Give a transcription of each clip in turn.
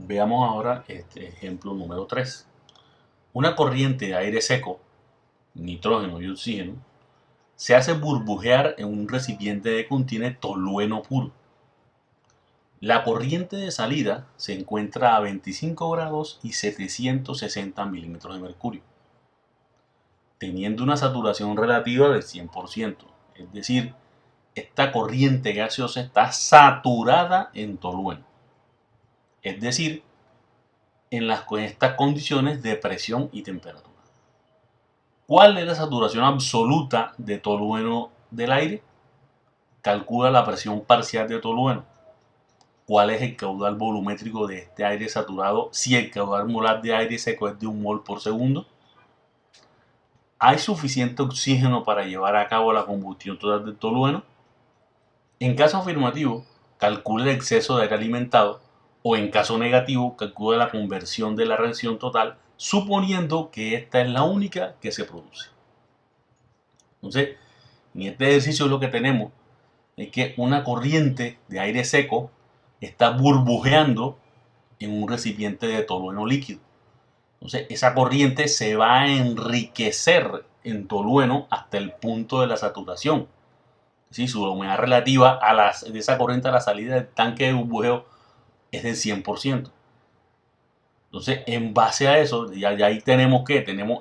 Veamos ahora este ejemplo número 3. Una corriente de aire seco, nitrógeno y oxígeno, se hace burbujear en un recipiente que contiene tolueno puro. La corriente de salida se encuentra a 25 grados y 760 milímetros de mercurio, teniendo una saturación relativa del 100%. Es decir, esta corriente gaseosa está saturada en tolueno. Es decir, en estas condiciones de presión y temperatura. ¿Cuál es la saturación absoluta de tolueno del aire? Calcula la presión parcial de tolueno. ¿Cuál es el caudal volumétrico de este aire saturado si el caudal molar de aire seco es de 1 mol por segundo? ¿Hay suficiente oxígeno para llevar a cabo la combustión total del tolueno? En caso afirmativo, calcule el exceso de aire alimentado, o en caso negativo, calcule la conversión de la reacción total, suponiendo que esta es la única que se produce. Entonces, en este ejercicio lo que tenemos es que una corriente de aire seco está burbujeando en un recipiente de tolueno líquido. Entonces, esa corriente se va a enriquecer en tolueno hasta el punto de la saturación. ¿Sí? Su humedad relativa de esa corriente a la salida del tanque de burbujeo es del 100%. Entonces, en base a eso, ya ahí tenemos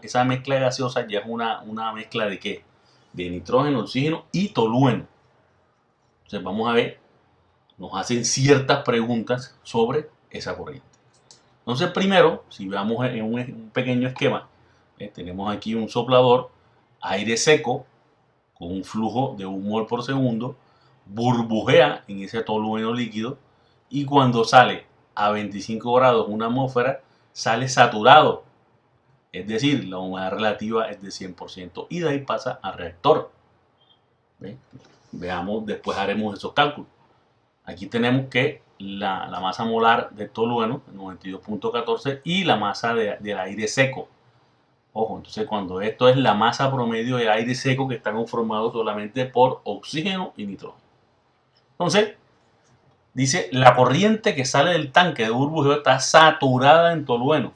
esa mezcla gaseosa, ya es una mezcla de ¿qué? De nitrógeno, oxígeno y tolueno. Entonces, vamos a ver, nos hacen ciertas preguntas sobre esa corriente. Entonces, primero, si veamos en un pequeño esquema, tenemos aquí un soplador, aire seco, con un flujo de 1 mol por segundo, burbujea en ese tolueno líquido y cuando sale a 25 grados una atmósfera, sale saturado. Es decir, la humedad relativa es de 100% y de ahí pasa al reactor. ¿Ve? Veamos, después haremos esos cálculos. Aquí tenemos que la masa molar de tolueno, 92.14, y la masa del aire seco. Ojo, entonces cuando esto es la masa promedio de aire seco que está conformado solamente por oxígeno y nitrógeno. Entonces, dice, la corriente que sale del tanque de burbujeo está saturada en tolueno.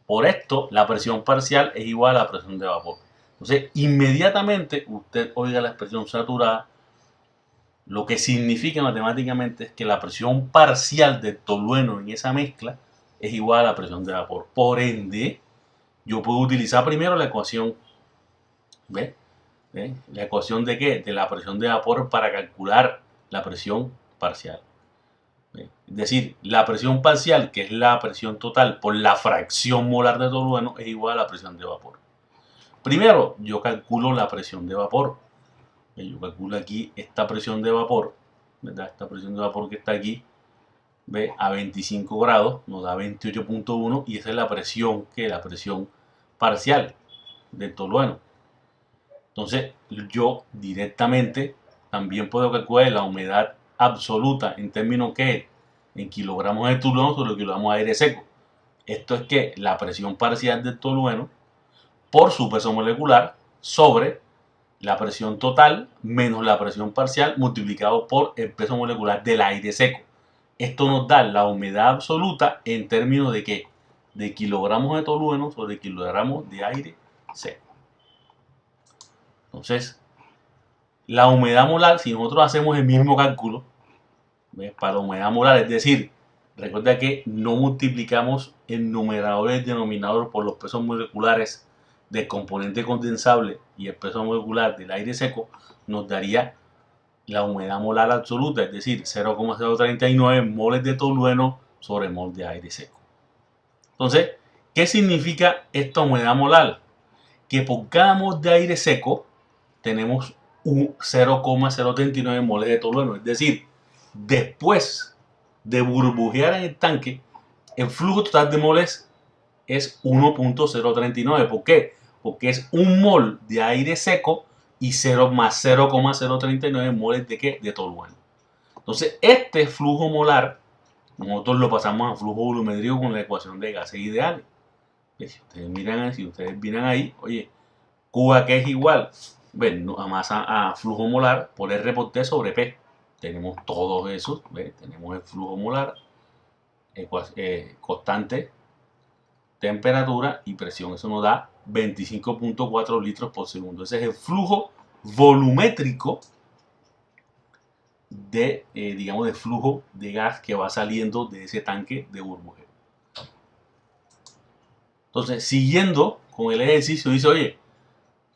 Por esto, la presión parcial es igual a la presión de vapor. Entonces, inmediatamente usted oiga la expresión saturada, lo que significa matemáticamente es que la presión parcial del tolueno en esa mezcla es igual a la presión de vapor. Por ende, yo puedo utilizar primero la ecuación, ¿ve? ¿La ecuación de qué? De la presión de vapor para calcular la presión parcial. ¿Ve? Es decir, la presión parcial, que es la presión total por la fracción molar de tolueno, es igual a la presión de vapor. Primero, yo calculo la presión de vapor. Yo calculo aquí esta presión de vapor, ¿verdad? Esta presión de vapor que está aquí, ¿ve? A 25 grados nos da 28.1 y esa es la presión parcial del tolueno. Entonces yo directamente también puedo calcular la humedad absoluta en términos que en kilogramos de tolueno sobre kilogramos de aire seco. Esto es que la presión parcial del tolueno por su peso molecular sobre la presión total menos la presión parcial multiplicado por el peso molecular del aire seco. Esto nos da la humedad absoluta en términos de ¿qué? De kilogramos de tolueno sobre kilogramos de aire seco. Entonces, la humedad molar, si nosotros hacemos el mismo cálculo, ¿ves? Para la humedad molar, es decir, recuerda que no multiplicamos el numerador y el denominador por los pesos moleculares del componente condensable y el peso molecular del aire seco, nos daría la humedad molar absoluta, es decir, 0,039 moles de tolueno sobre mol de aire seco. Entonces, ¿qué significa esta humedad molar? Que por cada mol de aire seco tenemos un 0,039 moles de tolueno, es decir, después de burbujear en el tanque, el flujo total de moles es 1.039. ¿Por qué? Porque es un mol de aire seco y 0 más 0,039 moles de ¿qué? De tolueno. Entonces, este flujo molar, nosotros lo pasamos a flujo volumétrico con la ecuación de gases ideales. Si ustedes miran ahí, oye, QA que es igual, bueno, a masa a flujo molar por R por T sobre P. Tenemos todos esos, ¿ves? Tenemos el flujo molar, constante, temperatura y presión. Eso nos da 25.4 litros por segundo. Ese es el flujo volumétrico de, digamos, de flujo de gas que va saliendo de ese tanque de burbujeo. Entonces, siguiendo con el ejercicio, dice, oye,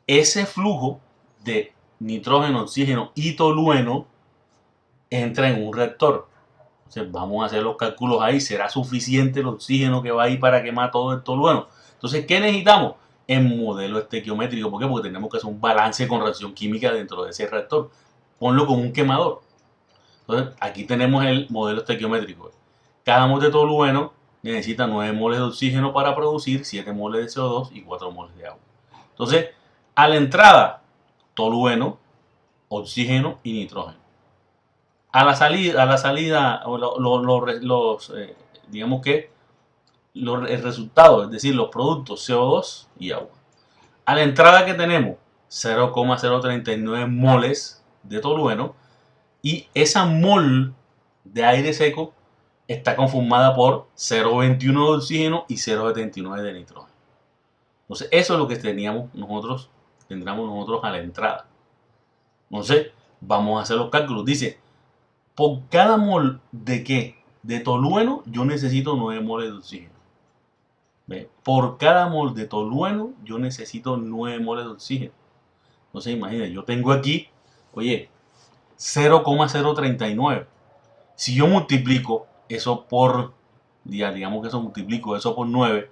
ese flujo de nitrógeno, oxígeno y tolueno entra en un reactor. Entonces, vamos a hacer los cálculos ahí. ¿Será suficiente el oxígeno que va ahí para quemar todo el tolueno? Entonces, ¿qué necesitamos? En modelo estequiométrico. ¿Por qué? Porque tenemos que hacer un balance con reacción química dentro de ese reactor. Ponlo como un quemador. Entonces, aquí tenemos el modelo estequiométrico. Cada mol de tolueno necesita 9 moles de oxígeno para producir 7 moles de CO2 y 4 moles de agua. Entonces, a la entrada, tolueno, oxígeno y nitrógeno. A la salida digamos que el resultado, es decir, los productos CO2 y agua. A la entrada que tenemos 0,039 moles de tolueno y esa mol de aire seco está conformada por 0,21 de oxígeno y 0,79 de nitrógeno. Entonces, eso es lo que tendremos nosotros a la entrada. Entonces, vamos a hacer los cálculos. Dice, por cada mol de ¿qué? De tolueno, yo necesito 9 moles de oxígeno. ¿Ve? Por cada mol de tolueno, yo necesito 9 moles de oxígeno. Entonces, imagínense, yo tengo aquí, oye, 0,039. Si yo multiplico eso por, digamos que eso multiplico eso por 9,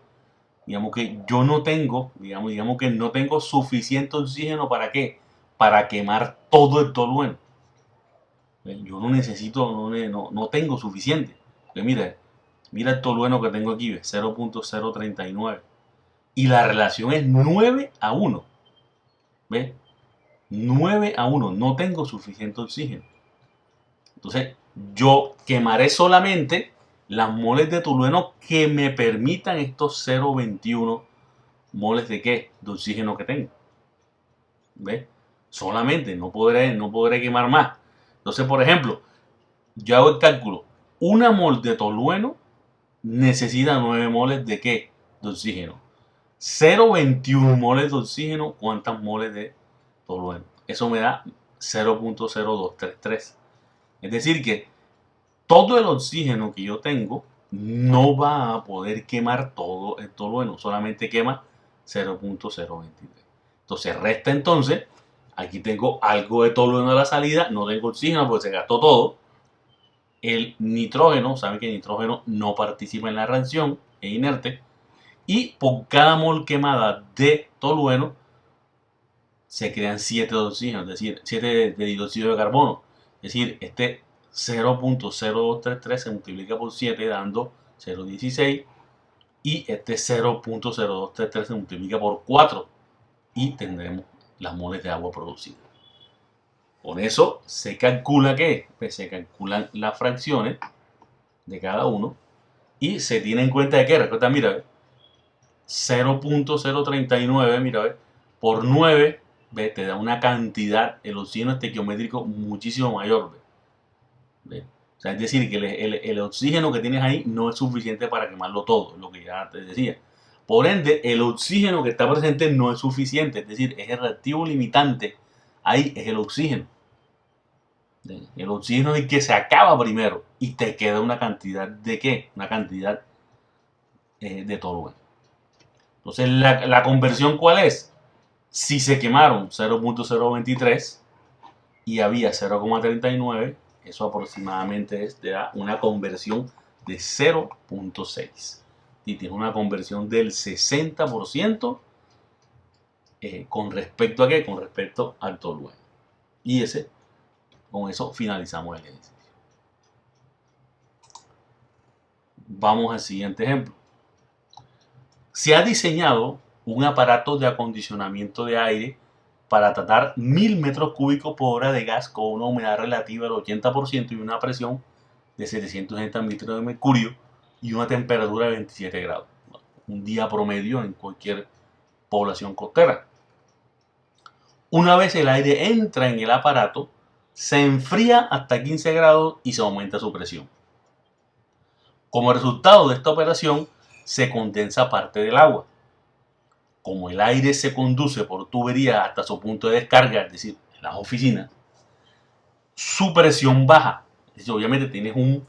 digamos que yo no tengo, digamos que no tengo suficiente oxígeno ¿para qué? Para quemar todo el tolueno. Yo no necesito, no tengo suficiente. Porque mira el tolueno que tengo aquí, 0,039. Y la relación es 9:1. ¿Ves? 9:1. No tengo suficiente oxígeno. Entonces, yo quemaré solamente las moles de tolueno que me permitan estos 0,21 moles de ¿qué? De oxígeno que tengo. ¿Ves? Solamente, no podré quemar más. Entonces, por ejemplo, yo hago el cálculo. Una mol de tolueno necesita 9 moles de ¿qué? De oxígeno. 0,21 moles de oxígeno, ¿cuántas moles de tolueno? Eso me da 0,0233. Es decir que todo el oxígeno que yo tengo no va a poder quemar todo el tolueno, solamente quema 0,023. Entonces resta entonces, aquí tengo algo de tolueno a la salida, no tengo oxígeno porque se gastó todo. El nitrógeno, saben que el nitrógeno no participa en la reacción, es inerte. Y por cada mol quemada de tolueno se crean 7 de oxígeno, es decir, 7 de dióxido de carbono. Es decir, este 0,0233 se multiplica por 7 dando 0,16 y este 0,0233 se multiplica por 4 y tendremos las moles de agua producidas. Con eso se calcula ¿qué? Pues se calculan las fracciones de cada uno y se tiene en cuenta de que, recuerda, mira, 0,039, mira, por 9, te da una cantidad, el oxígeno estequiométrico muchísimo mayor. ¿Ve? O sea, es decir, que el oxígeno que tienes ahí no es suficiente para quemarlo todo, lo que ya te decía. Por ende, el oxígeno que está presente no es suficiente, es decir, es el reactivo limitante. Ahí es el oxígeno. El oxígeno es el que se acaba primero y te queda una cantidad de ¿qué? Una cantidad de tolueno. Entonces, la conversión, ¿cuál es? Si se quemaron 0,023 y había 0,39, eso aproximadamente te da una conversión de 0,6. Y tiene una conversión del 60% con respecto a ¿qué? Con respecto al tolueno. Y con eso finalizamos el ejercicio. Vamos al siguiente ejemplo. Se ha diseñado un aparato de acondicionamiento de aire para tratar 1000 metros cúbicos por hora de gas con una humedad relativa del 80% y una presión de 760 mililitros de mercurio y una temperatura de 27 grados. Un día promedio en cualquier población costera. Una vez el aire entra en el aparato, se enfría hasta 15 grados y se aumenta su presión. Como resultado de esta operación, se condensa parte del agua. Como el aire se conduce por tubería hasta su punto de descarga, es decir, en las oficinas, su presión baja. Es decir, obviamente tienes un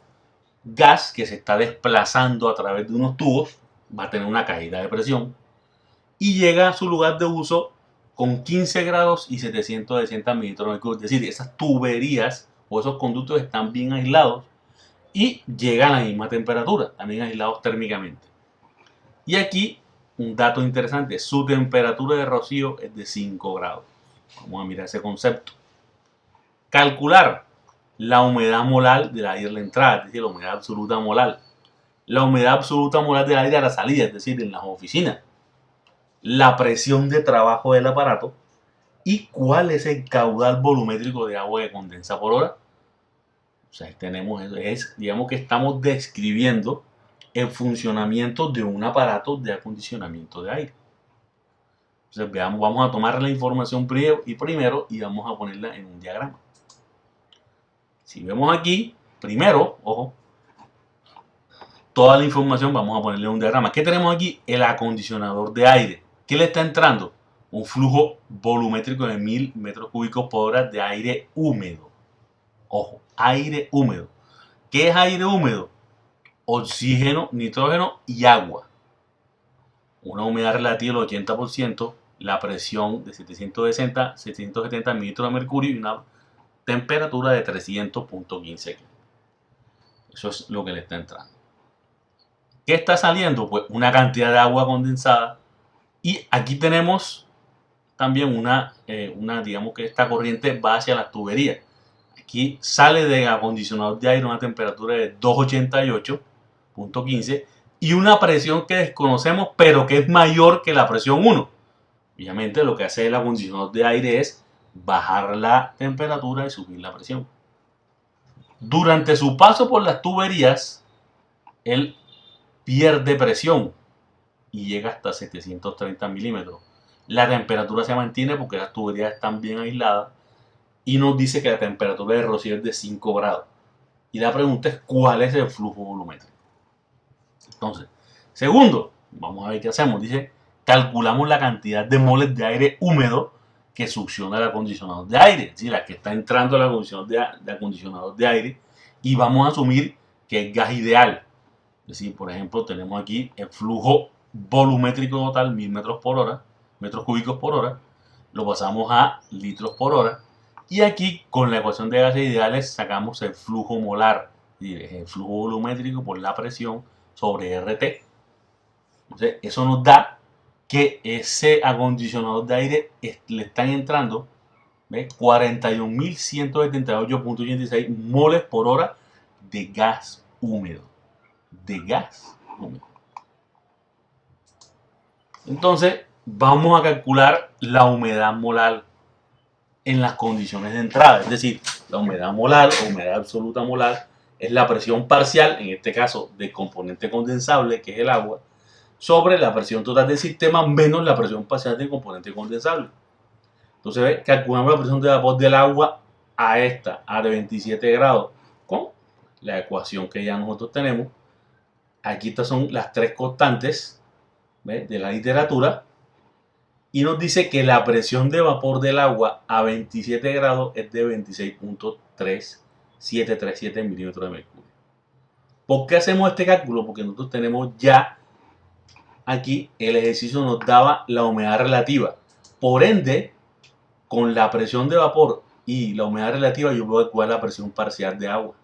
gas que se está desplazando a través de unos tubos, va a tener una caída de presión y llega a su lugar de uso con 15 grados y 760 mililitros de cubo. Es decir, esas tuberías o esos conductos están bien aislados y llegan a la misma temperatura, también aislados térmicamente. Y aquí un dato interesante, su temperatura de rocío es de 5 grados. Vamos a mirar ese concepto. Calcular la humedad molar del aire a la entrada, es decir, la humedad absoluta molar. La humedad absoluta molar del aire a la salida, es decir, en las oficinas. La presión de trabajo del aparato y cuál es el caudal volumétrico de agua que condensa por hora. O sea, tenemos digamos que estamos describiendo el funcionamiento de un aparato de acondicionamiento de aire. Entonces, veamos, vamos a tomar la información primero y vamos a ponerla en un diagrama. Si vemos aquí, primero, ojo, toda la información vamos a ponerle en un diagrama. ¿Qué tenemos aquí? El acondicionador de aire. ¿Qué le está entrando? Un flujo volumétrico de 1000 metros cúbicos por hora de aire húmedo. Ojo, aire húmedo. ¿Qué es aire húmedo? Oxígeno, nitrógeno y agua. Una humedad relativa del 80%, la presión de 770 mililitros de mercurio y una temperatura de 300.15. Eso es lo que le está entrando. ¿Qué está saliendo? Pues una cantidad de agua condensada. Y aquí tenemos también digamos que esta corriente va hacia las tuberías. Aquí sale del acondicionador de aire a una temperatura de 288.15 y una presión que desconocemos, pero que es mayor que la presión 1. Obviamente lo que hace el acondicionador de aire es bajar la temperatura y subir la presión. Durante su paso por las tuberías, él pierde presión y llega hasta 730 milímetros. La temperatura se mantiene porque las tuberías están bien aisladas y nos dice que la temperatura de rocío es de 5 grados. Y la pregunta es cuál es el flujo volumétrico. Entonces, segundo, vamos a ver qué hacemos. Dice, calculamos la cantidad de moles de aire húmedo que succiona el acondicionador de aire, es decir, la que está entrando al acondicionador de aire, y vamos a asumir que es gas ideal. Es decir, por ejemplo, tenemos aquí el flujo volumétrico total, 1000 metros cúbicos por hora, lo pasamos a litros por hora, y aquí con la ecuación de gases ideales sacamos el flujo molar, es decir, el flujo volumétrico por la presión sobre RT. Entonces, eso nos da que ese acondicionador de aire le están entrando 41.178.86 moles por hora de gas húmedo. Entonces, vamos a calcular la humedad molar en las condiciones de entrada. Es decir, la humedad molar o humedad absoluta molar es la presión parcial, en este caso del componente condensable, que es el agua, sobre la presión total del sistema menos la presión parcial del componente condensable. Entonces, calculamos la presión de vapor del agua a de 27 grados con la ecuación que ya nosotros tenemos. Aquí estas son las tres constantes de la literatura y nos dice que la presión de vapor del agua a 27 grados es de 26.3737 milímetros de mercurio. ¿Por qué hacemos este cálculo? Porque nosotros tenemos ya aquí el ejercicio nos daba la humedad relativa. Por ende, con la presión de vapor y la humedad relativa yo puedo calcular la presión parcial de agua.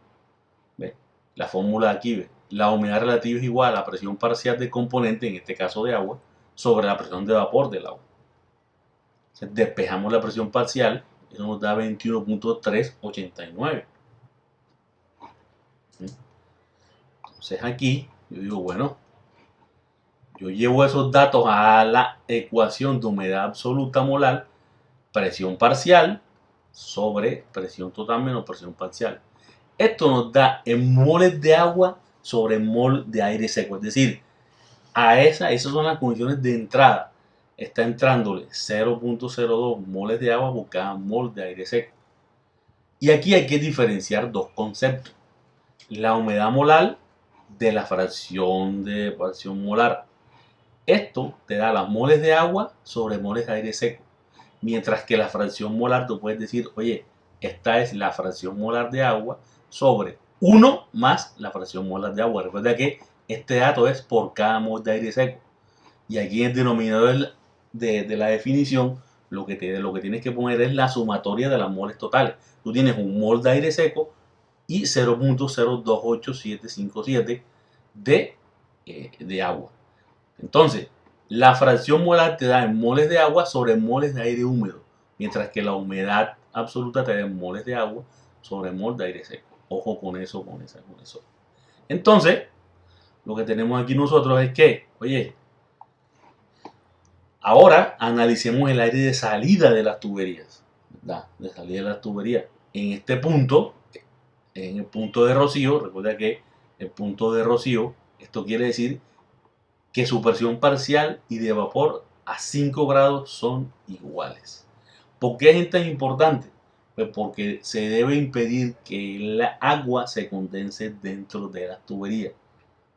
¿Ve? La fórmula de aquí, ¿ve? La humedad relativa es igual a la presión parcial del componente, en este caso de agua, sobre la presión de vapor del agua. Entonces, despejamos la presión parcial, eso nos da 21.389. Entonces aquí yo digo, bueno, yo llevo esos datos a la ecuación de humedad absoluta molar, presión parcial sobre presión total menos presión parcial. Esto nos da en moles de agua sobre mol de aire seco. Es decir, esas son las condiciones de entrada. Está entrándole 0.02 moles de agua por cada mol de aire seco. Y aquí hay que diferenciar dos conceptos. La humedad molar de la fracción molar. Esto te da las moles de agua sobre moles de aire seco. Mientras que la fracción molar, tú puedes decir, oye, esta es la fracción molar de agua sobre 1 más la fracción molar de agua. Recuerda que este dato es por cada mol de aire seco. Y aquí en el denominador de la definición, lo que tienes que poner es la sumatoria de las moles totales. Tú tienes un mol de aire seco y 0.028757 de agua. Entonces, la fracción molar te da en moles de agua sobre moles de aire húmedo, mientras que la humedad absoluta te da en moles de agua sobre mol de aire seco. Ojo con eso, con eso. Entonces, lo que tenemos aquí nosotros es que, oye, ahora analicemos el aire de salida de las tuberías, ¿verdad? De salida de las tuberías. En este punto, en el punto de rocío, recuerda que el punto de rocío, esto quiere decir que su presión parcial y de vapor a 5 grados son iguales. ¿Por qué es tan importante? Pues porque se debe impedir que el agua se condense dentro de las tuberías,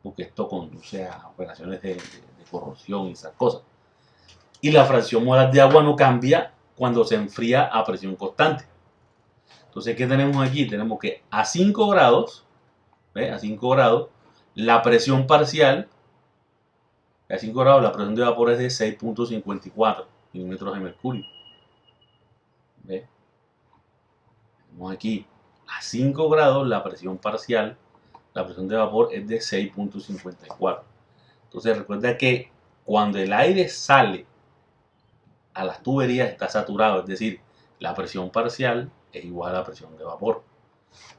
porque esto conduce a operaciones de corrosión y esas cosas. Y la fracción molar de agua no cambia cuando se enfría a presión constante. Entonces, ¿qué tenemos aquí? Tenemos que a 5 grados, ¿ves? A 5 grados, la presión parcial, a 5 grados la presión de vapor es de 6.54 milímetros de mercurio. ¿Ves? Tenemos aquí a 5 grados la presión parcial, la presión de vapor es de 6.54. Entonces recuerda que cuando el aire sale a las tuberías está saturado, es decir, la presión parcial es igual a la presión de vapor.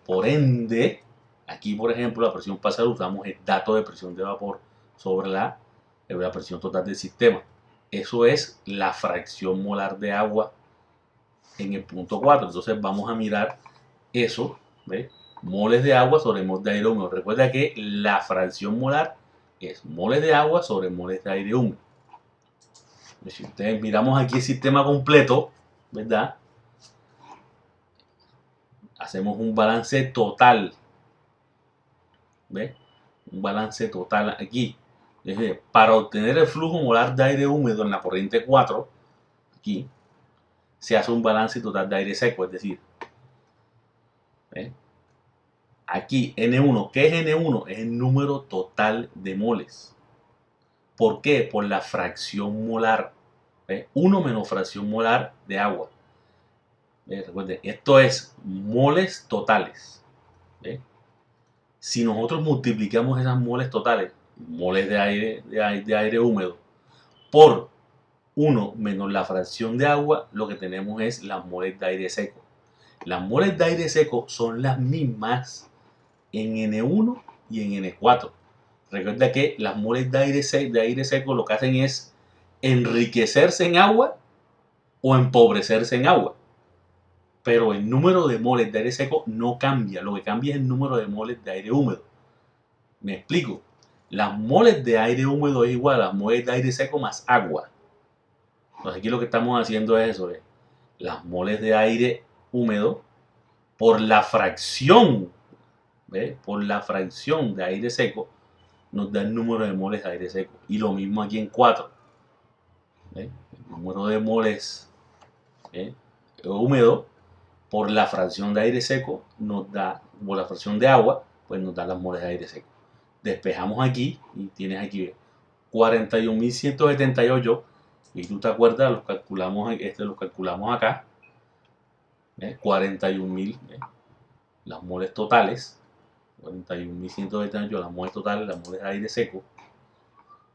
Por ende, aquí por ejemplo la presión parcial usamos el dato de presión de vapor sobre la presión total del sistema. Eso es la fracción molar de agua en el punto 4. Entonces vamos a mirar eso, ¿ves? Moles de agua sobre moles de aire húmedo. Recuerda que la fracción molar es moles de agua sobre moles de aire húmedo. Si ustedes miramos aquí el sistema completo, ¿verdad? Hacemos un balance total. ¿Ves? Un balance total aquí. Es decir, para obtener el flujo molar de aire húmedo en la corriente 4, aquí, se hace un balance total de aire seco, es decir, ¿ves? Aquí N1, ¿qué es N1? Es el número total de moles. ¿Por qué? Por la fracción molar. ¿Ves? 1 menos fracción molar de agua. Recuerden, esto es moles totales. ¿Ves? Si nosotros multiplicamos esas moles totales, moles de aire húmedo, por 1 menos la fracción de agua, lo que tenemos es las moles de aire seco. Las moles de aire seco son las mismas en N1 y en N4. Recuerda que las moles de aire seco lo que hacen es enriquecerse en agua o empobrecerse en agua. Pero el número de moles de aire seco no cambia. Lo que cambia es el número de moles de aire húmedo. Me explico. Las moles de aire húmedo es igual a las moles de aire seco más agua. Entonces aquí lo que estamos haciendo es eso. Las moles de aire húmedo por la fracción, ¿ves? Por la fracción de aire seco nos da el número de moles de aire seco. Y lo mismo aquí en 4. ¿Ves? El número de moles húmedo por la fracción de aire seco nos da, por la fracción de agua, pues nos da las moles de aire seco. Despejamos aquí y tienes aquí 41.178 y tú te acuerdas, los calculamos acá, 41.000, las moles totales, 41.178 las moles totales, las moles de aire seco,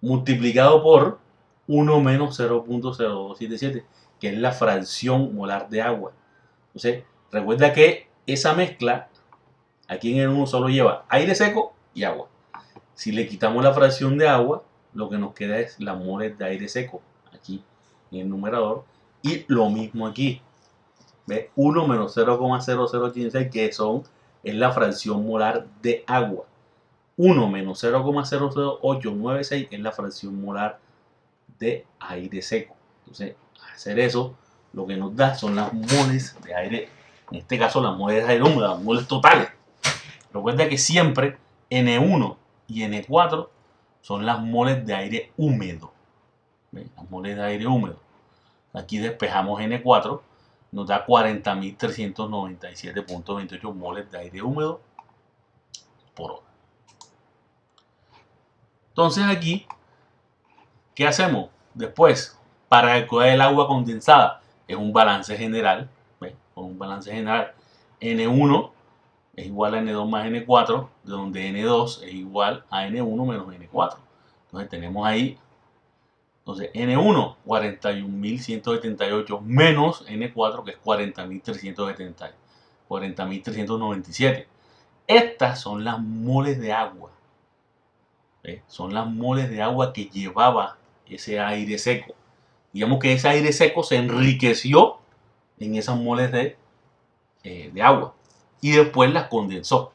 multiplicado por 1 menos 0.0277, que es la fracción molar de agua. Entonces, recuerda que esa mezcla, aquí en el 1 solo lleva aire seco y agua. Si le quitamos la fracción de agua, lo que nos queda es las moles de aire seco, aquí en el numerador. Y lo mismo aquí. ¿Ves? 1 menos 0,0086, que es la fracción molar de agua. 1 menos 0,00896 es la fracción molar de aire seco. Entonces, al hacer eso, lo que nos da son las moles de aire, en este caso las moles de aire húmedo, las moles totales. Recuerda que siempre N1 y N4 son las moles de aire húmedo. ¿Ven? Las moles de aire húmedo. Aquí despejamos N4, nos da 40.397.28 moles de aire húmedo por hora. Entonces aquí, ¿qué hacemos? Después, para calcular el agua condensada, es un balance general. ¿Ven? Con un balance general, N1 es igual a N2 más N4, de donde N2 es igual a N1 menos N4. Entonces tenemos ahí, entonces N1, 41.178 menos N4, que es 40.397. Estas son las moles de agua. ¿Ves? Son las moles de agua que llevaba ese aire seco. Digamos que ese aire seco se enriqueció en esas moles de agua y después las condensó.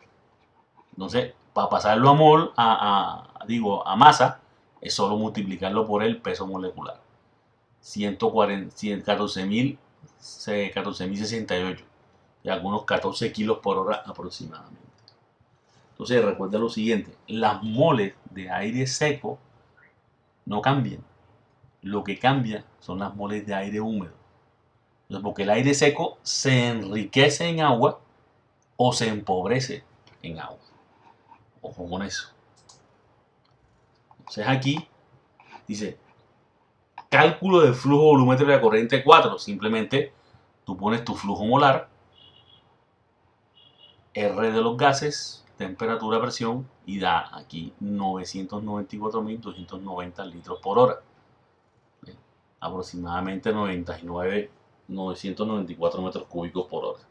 Entonces, para pasarlo a masa, es solo multiplicarlo por el peso molecular. 14.068 y algunos 14 kilos por hora aproximadamente. Entonces, recuerda lo siguiente: las moles de aire seco no cambian. Lo que cambia son las moles de aire húmedo. Entonces, porque el aire seco se enriquece en agua o se empobrece en agua. Ojo con eso. Entonces aquí dice cálculo del flujo volumétrico de la corriente 4. Simplemente tú pones tu flujo molar, R de los gases, temperatura, presión, y da aquí 994.290 litros por hora. Aproximadamente 994 metros cúbicos por hora.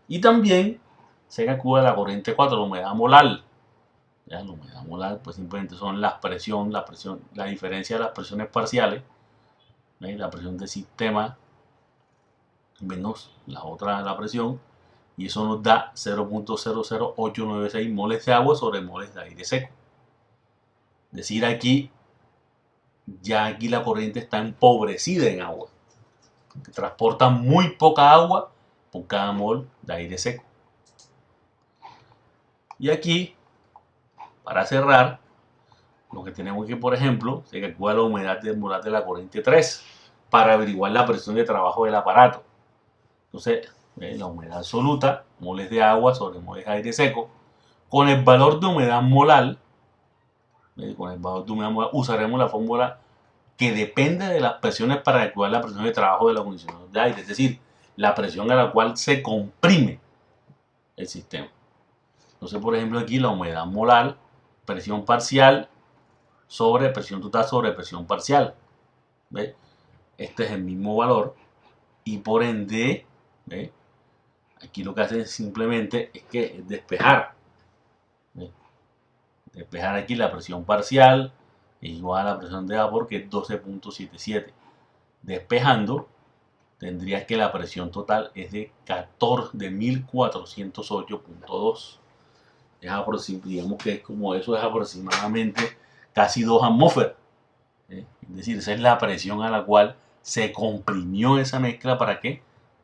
Y también se calcula la corriente 4, la humedad molar. Ya, la humedad molar pues simplemente son la diferencia de las presiones parciales, la presión del sistema menos la presión, y eso nos da 0.00896 moles de agua sobre moles de aire seco. Es decir, aquí la corriente está empobrecida en agua, transporta muy poca agua por cada mol de aire seco. Y aquí, para cerrar, lo que tenemos que, por ejemplo, se calcula la humedad molar de la corriente 3 para averiguar la presión de trabajo del aparato. Entonces, la humedad absoluta, moles de agua sobre moles de aire seco, con el valor de humedad molar, usaremos la fórmula que depende de las presiones para calcular la presión de trabajo del acondicionador de aire, es decir, la presión a la cual se comprime el sistema. Entonces, por ejemplo, aquí la humedad molar, presión parcial sobre presión total sobre presión parcial. ¿Ves? Este es el mismo valor y por ende, ¿ves? Aquí lo que hace simplemente es que despejar. ¿Ves? Despejar aquí la presión parcial es igual a la presión de vapor, que es 12.77. Despejando, tendrías que la presión total es de 14.408.2. Digamos que es como eso, es aproximadamente casi 2 atmósferas. Es decir, esa es la presión a la cual se comprimió esa mezcla. ¿Para qué?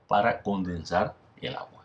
Para condensar el agua.